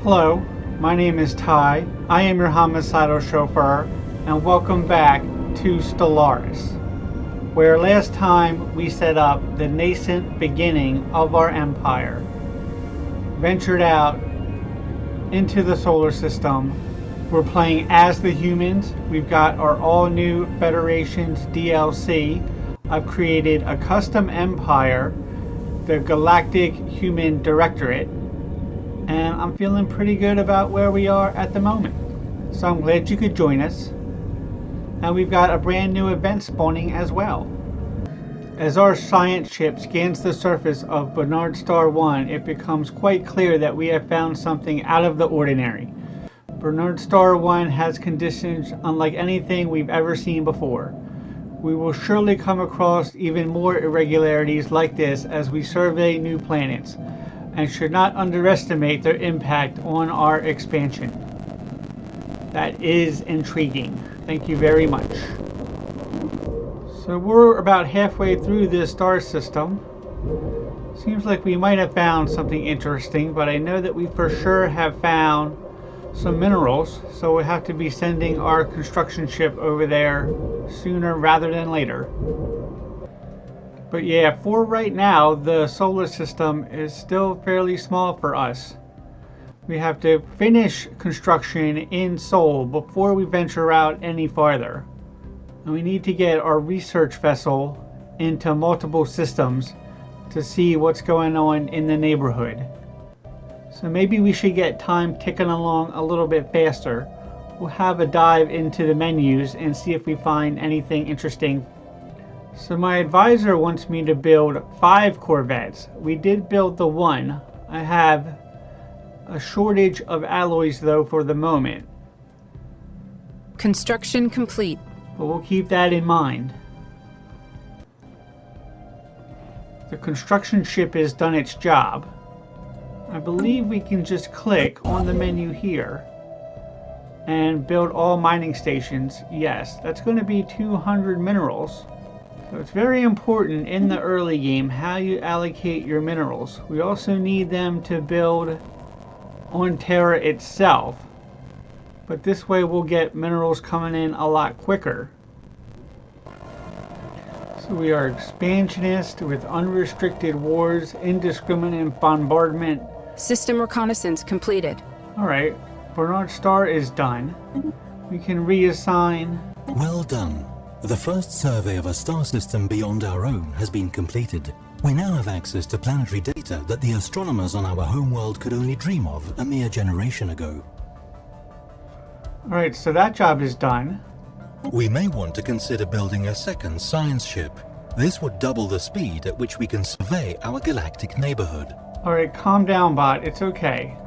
Hello, my name is Ty. I am your homicidal chauffeur, and welcome back to Stellaris, where last time we set up the nascent beginning of our empire, ventured out into the solar system. We're playing as the humans. We've got our all-new Federations DLC. I've created a custom empire, the Galactic Human Directorate, and I'm feeling pretty good about where we are at the moment. So I'm glad you could join us. And we've got a brand new event spawning as well. As our science ship scans the surface of Bernard Star 1, it becomes quite clear that we have found something out of the ordinary. Bernard Star 1 has conditions unlike anything we've ever seen before. We will surely come across even more irregularities like this as we survey new planets, and should not underestimate their impact on our expansion. That is intriguing. Thank you very much. So we're about halfway through this star system. Seems like we might have found something interesting, but I know that we for sure have found some minerals, so we'll have to be sending our construction ship over there sooner rather than later. But yeah, for right now, the solar system is still fairly small for us. We have to finish construction in Sol before we venture out any farther. And we need to get our research vessel into multiple systems to see what's going on in the neighborhood. So maybe we should get time ticking along a little bit faster. We'll have a dive into the menus and see if we find anything interesting. So my advisor wants me to build 5 Corvettes. We did build the 1. I have a shortage of alloys though for the moment. Construction complete. But we'll keep that in mind. The construction ship has done its job. I believe we can just click on the menu here and build all mining stations. Yes, that's going to be 200 minerals. So it's very important in the early game how you allocate your minerals. We also need them to build on Terra itself, but this way we'll get minerals coming in a lot quicker. So we are expansionist with unrestricted wars, indiscriminate bombardment. System reconnaissance completed. Alright, Bernard Star is done. We can reassign. Well done. The first survey of a star system beyond our own has been completed. We now have access to planetary data that the astronomers on our homeworld could only dream of a mere generation ago. Alright, so that job is done. We may want to consider building a second science ship. This would double the speed at which we can survey our galactic neighborhood. Alright, calm down, bot. It's okay.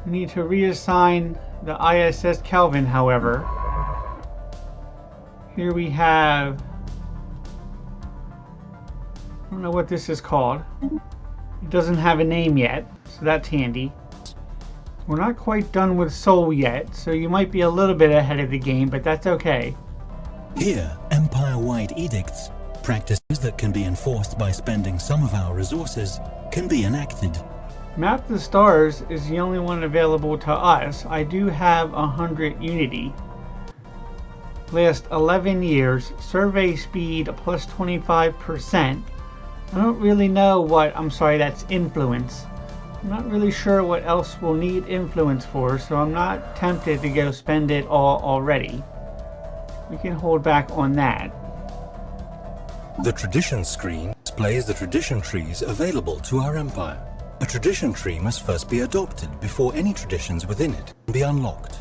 We need to reassign the ISS Kelvin, however. Here we have... I don't know what this is called. It doesn't have a name yet, so that's handy. We're not quite done with Sol yet, so you might be a little bit ahead of the game, but that's okay. Here, empire-wide edicts, practices that can be enforced by spending some of our resources, can be enacted. Map the Stars is the only one available to us. I do have 100 Unity. Last 11 years, survey speed plus 25%. I don't really know what, I'm sorry, that's influence. I'm not really sure what else we'll need influence for, so I'm not tempted to go spend it all already. We can hold back on that. The tradition screen displays the tradition trees available to our empire. A tradition tree must first be adopted before any traditions within it can be unlocked.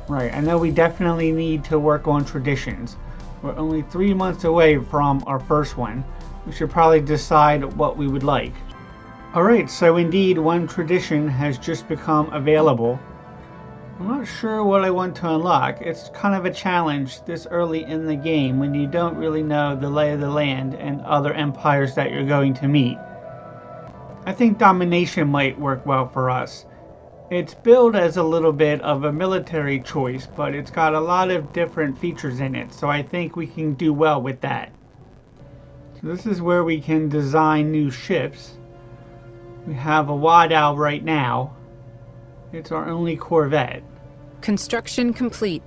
Right, I know we definitely need to work on traditions. We're only 3 months away from our first one. We should probably decide what we would like. Alright, so indeed one tradition has just become available. I'm not sure what I want to unlock. It's kind of a challenge this early in the game when you don't really know the lay of the land and other empires that you're going to meet. I think Domination might work well for us. It's billed as a little bit of a military choice, but it's got a lot of different features in it, so I think we can do well with that. So this is where we can design new ships. We have a Wadao right now. It's our only corvette. Construction complete.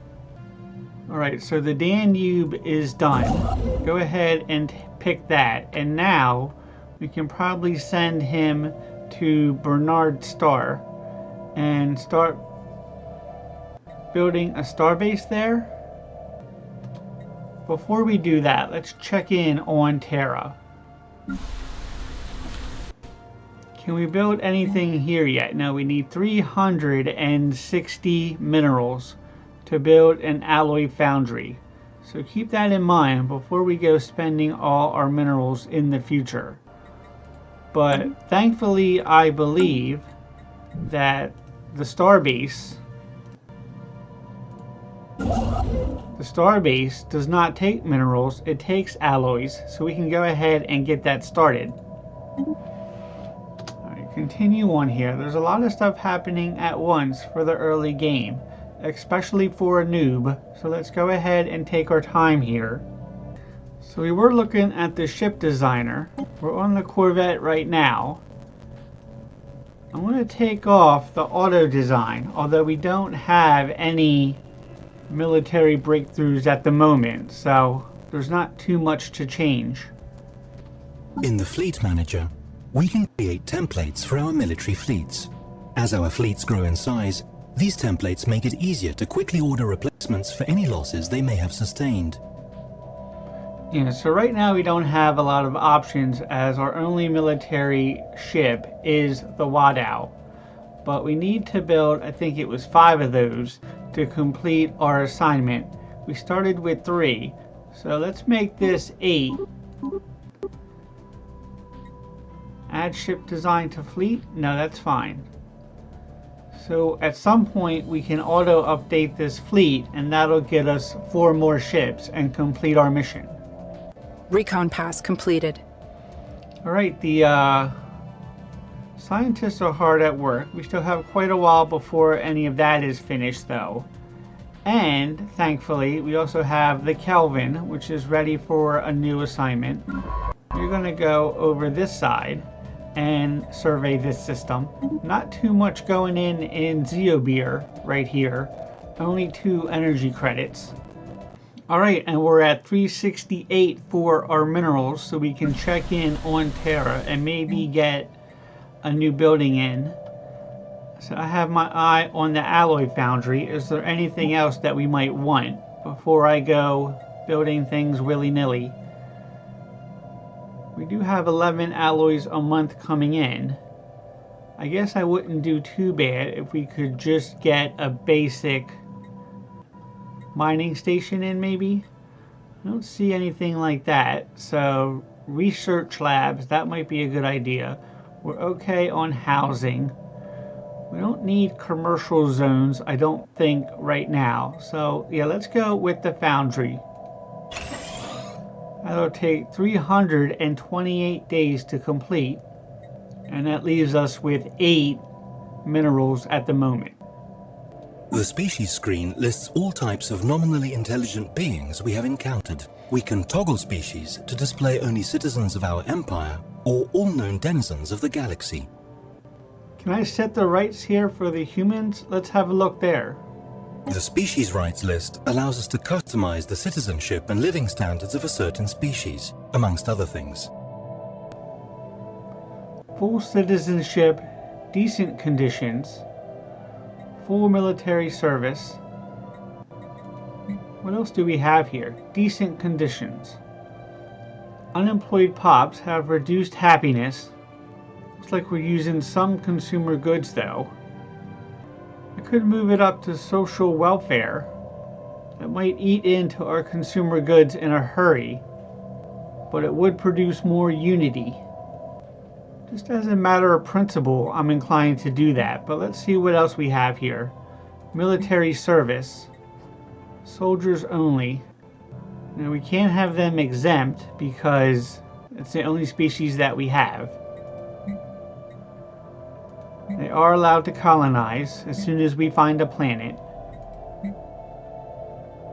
Alright, so the Danube is done. Go ahead and pick that. And now we can probably send him to Bernard Star and start building a starbase there. Before we do that, let's check in on Terra. Can we build anything here yet? No, we need 360 minerals to build an alloy foundry. So keep that in mind before we go spending all our minerals in the future. But thankfully, I believe that the starbase does not take minerals, it takes alloys, so we can go ahead and get that started. Alright, continue on here. There's a lot of stuff happening at once for the early game, especially for a noob, so let's go ahead and take our time here. So we were looking at the ship designer. We're on the Corvette right now. I'm going to take off the auto design, although we don't have any military breakthroughs at the moment, so there's not too much to change. In the Fleet Manager, we can create templates for our military fleets. As our fleets grow in size, these templates make it easier to quickly order replacements for any losses they may have sustained. Yeah, so right now we don't have a lot of options as our only military ship is the Wadao. But we need to build, I think it was 5 of those to complete our assignment. We started with 3, so let's make this 8. Add ship design to fleet? No, that's fine. So at some point we can auto update this fleet and that'll get us 4 more ships and complete our mission. Recon pass completed. Alright, the scientists are hard at work. We still have quite a while before any of that is finished though. And thankfully we also have the Kelvin, which is ready for a new assignment. We're going to go over this side and survey this system. Not too much going in Zeobeer right here. Only 2 energy credits. Alright, and we're at 368 for our minerals, so we can check in on Terra and maybe get a new building in. So I have my eye on the alloy foundry. Is there anything else that we might want before I go building things willy-nilly? We do have 11 alloys a month coming in. I guess I wouldn't do too bad if we could just get a basic mining station in maybe. I don't see anything like that, so research labs, that might be a good idea. We're okay on housing. We don't need commercial zones, I don't think, right now. So yeah, let's go with the foundry. That'll take 328 days to complete, and that leaves us with 8 minerals at the moment. The species screen lists all types of nominally intelligent beings we have encountered. We can toggle species to display only citizens of our empire or all known denizens of the galaxy. Can I set the rights here for the humans? Let's have a look there. The species rights list allows us to customize the citizenship and living standards of a certain species, amongst other things. Full citizenship, decent conditions, full military service. What else do we have here? Decent conditions. Unemployed pops have reduced happiness. Looks like we're using some consumer goods though. I could move it up to social welfare. That might eat into our consumer goods in a hurry, but it would produce more unity. Just as a matter of principle, I'm inclined to do that, but let's see what else we have here. Military service. Soldiers only. Now we can't have them exempt because it's the only species that we have. They are allowed to colonize as soon as we find a planet.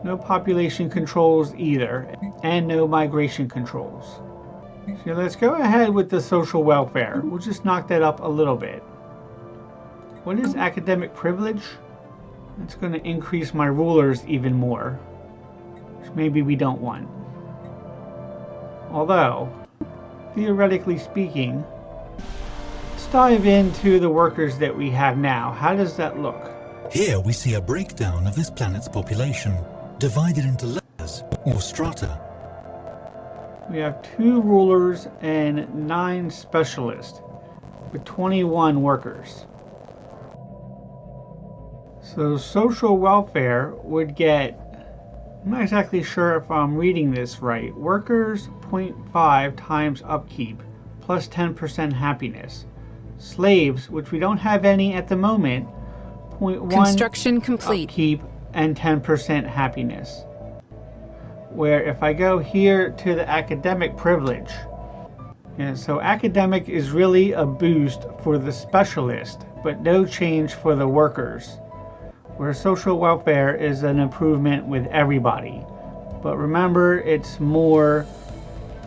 No population controls either, and no migration controls. So let's go ahead with the social welfare. We'll just knock that up a little bit. What is academic privilege? That's going to increase my rulers even more, which maybe we don't want. Although, theoretically speaking, let's dive into the workers that we have now. How does that look? Here we see a breakdown of this planet's population, divided into layers or strata. We have 2 rulers and 9 specialists with 21 workers. So social welfare would get, I'm not exactly sure if I'm reading this right, workers 0.5 times upkeep plus 10% happiness. Slaves, which we don't have any at the moment, 0.1 Construction complete. upkeep and 10% happiness. Where if I go here to the academic privilege, and so academic is really a boost for the specialist, but no change for the workers. Where social welfare is an improvement with everybody. But remember, it's more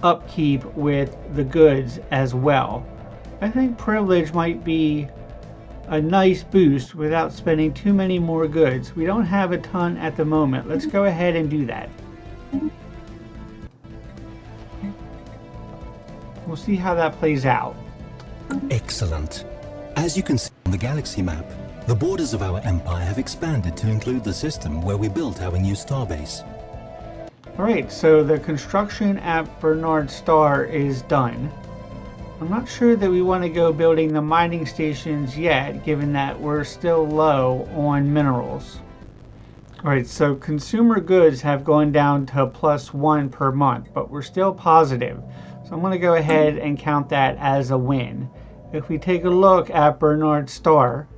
upkeep with the goods as well. I think privilege might be a nice boost without spending too many more goods. We don't have a ton at the moment. Let's go ahead and do that. We'll see how that plays out. Excellent. As you can see on the galaxy map, the borders of our empire have expanded to include the system where we built our new starbase. Alright, so the construction at Bernard Star is done. I'm not sure that we want to go building the mining stations yet, given that we're still low on minerals. Alright, so consumer goods have gone down to +1 per month, but we're still positive. So I'm going to go ahead and count that as a win. If we take a look at Bernard Star,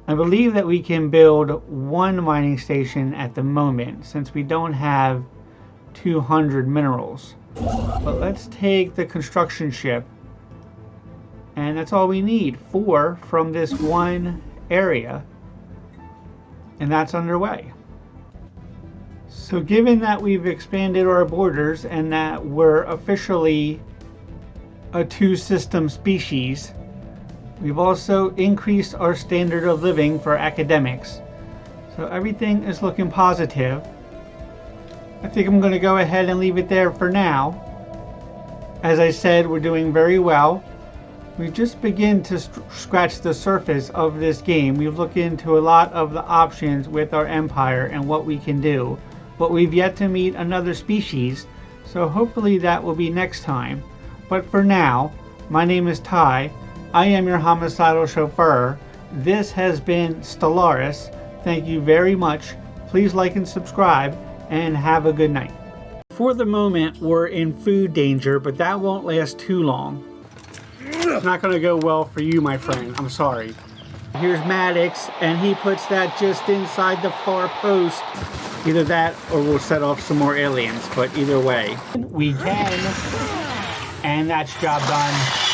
I believe that we can build 1 mining station at the moment, since we don't have 200 minerals. But let's take the construction ship, and that's all we need, 4 from this one area, and that's underway. So given that we've expanded our borders and that we're officially a 2-system species, we've also increased our standard of living for academics. So everything is looking positive. I think I'm going to go ahead and leave it there for now. As I said, we're doing very well. We've just begun to scratch the surface of this game. We've looked into a lot of the options with our empire and what we can do. But we've yet to meet another species, so hopefully that will be next time. But for now, my name is Ty. I am your homicidal chauffeur. This has been Stellaris. Thank you very much. Please like and subscribe, and have a good night. For the moment, we're in food danger, but that won't last too long. It's not going to go well for you, my friend. I'm sorry. Here's Maddox, and he puts that just inside the far post. Either that, or we'll set off some more aliens, but either way, we can. And that's job done.